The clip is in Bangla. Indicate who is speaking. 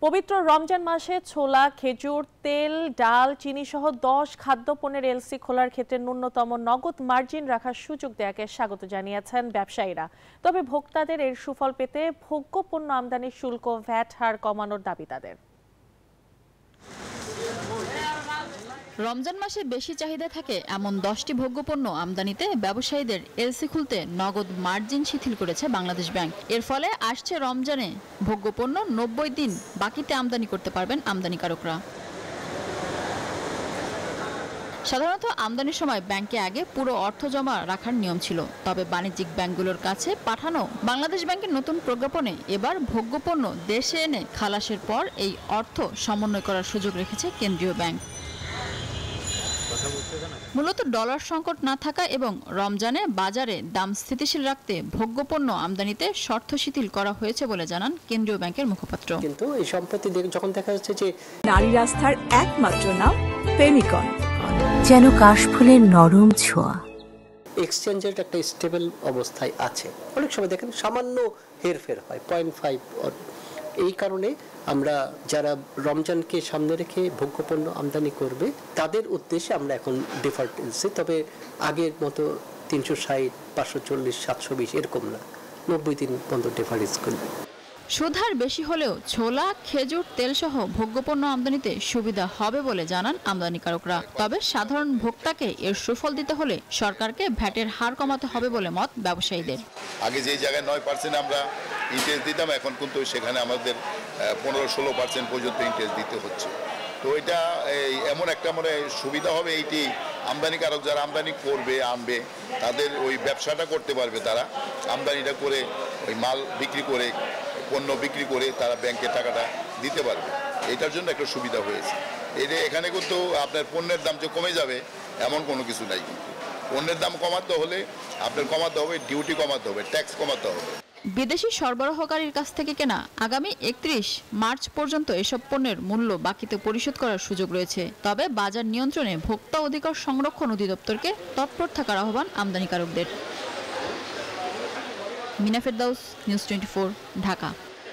Speaker 1: পবিত্র রমজান মাসে ছোলা, খেজুর, তেল, ডাল, চিনি সহ 10 খাদ্যপণ্যের এলসি খোলার ক্ষেত্রে ন্যূনতম নগদ মার্জিন রাখার সুযোগ দেওয়াকে স্বাগত জানিয়েছেন ব্যবসায়ীরা। তবে ভোক্তাদের এর সুফল পেতে ভোগ্যপণ্য আমদানির শুল্ক ভ্যাট হার কমানোর দাবি তাদের।
Speaker 2: রমজান মাসে বেশি চাহিদা থাকে এমন 10টি ভোগ্যপণ্য আমদানিতে ব্যবসায়ীদের এলসি খুলতে নগদ মার্জিন শিথিল করেছে বাংলাদেশ ব্যাংক। এর ফলে আসছে রমজানে ভোগ্যপণ্য 90 দিন বাকিতে আমদানি করতে পারবেন আমদানিকারকরা। সাধারণত আমদানির সময় ব্যাংকে আগে পুরো অর্থ জমা রাখার নিয়ম ছিল, তবে বাণিজ্যিক ব্যাংকগুলোর কাছে পাঠানো বাংলাদেশ ব্যাংকের নতুন প্রজ্ঞাপনে এবার ভোগ্যপণ্য দেশে এনে খালাসের পর এই অর্থ সমন্বয় করার সুযোগ রেখেছে কেন্দ্রীয় ব্যাংক। মূলত ডলার সংকট না থাকা এবং রমজানে বাজারে দাম স্থিতিশীল রাখতে ভোগ্যপণ্য আমদানিতে শর্ত শিথিল করা হয়েছে বলে জানান কেন্দ্রীয় ব্যাংকের মুখপাত্র।
Speaker 3: কিন্তু এই সম্প্রতি যখন দেখা যাচ্ছে যে
Speaker 4: নারী রাস্তার একমাত্র নাম ফেমিকন,
Speaker 5: যেন কাশফুলের নরম ছোঁয়া।
Speaker 3: এক্সচেঞ্জের একটা স্টেবল অবস্থায় আছে। অনেক সময় দেখেন সামান্য হেরফের হয় 0.5। এই কারণে আমরা যারা রমজানকে সামনে রেখে ভোগ্যপণ্য আমদানি করবে তাদের উদ্দেশ্যে আমরা এখন ডিফাল্ট এলসি, তবে আগের মতো 360, 540, 720 এরকম না, 90 দিন পর্যন্ত ডিফারেন্স করবে।
Speaker 2: সুদহার বেশি হলেও ছোলা, খেজুর, তেল সহ ভোগ্যপণ্য আমদানিতে সুবিধা হবে বলে জানান আমদানিকারকরা। তবে সাধারণ ভোক্তাকে এর সুফল দিতে হলে সরকারকে ভ্যাটের হার কমাতে হবে বলে মত ব্যবসায়ীদের।
Speaker 6: আগে যে জায়গায় 9% আমরা ইন্টারেস্ট দিতাম, এখন কিন্তু সেখানে আমাদের 15-16% পর্যন্ত ইন্টারেস্ট দিতে হচ্ছে। তো এটা এমন একটা সুবিধা হবে, এইটি আমদানিকারক যারা আমদানি করবে আনবে তাদের ওই ব্যবসাটা করতে পারবে, তারা আমদানিটা করে ওই মাল বিক্রি করে পণ্য বিক্রি করে তারা ব্যাংকে টাকাটা দিতে পারবে। এটার জন্য একটা সুবিধা হয়েছে। এখানে কিন্তু আপনার পণ্যের দাম যে কমে যাবে এমন কোনো কিছু নাই। কিন্তু পণ্যের দাম কমাতে হলে আপনার কমাতে হবে, ডিউটি কমাতে হবে, ট্যাক্স কমাতে হবে।
Speaker 2: বিদেশি সরবরাহকারীর কাছ থেকে কেনা আগামী 31 মার্চ পর্যন্ত এসব পণ্যের মূল্য বাকিতে পরিশোধ করার সুযোগ রয়েছে। তবে বাজার নিয়ন্ত্রণে ভোক্তা অধিকার সংরক্ষণ অধিদপ্তরকে তৎপর থাকার আহ্বান আমদানিকারকদের। মিনা ফেরদাউস, নিউজ 24, ঢাকা।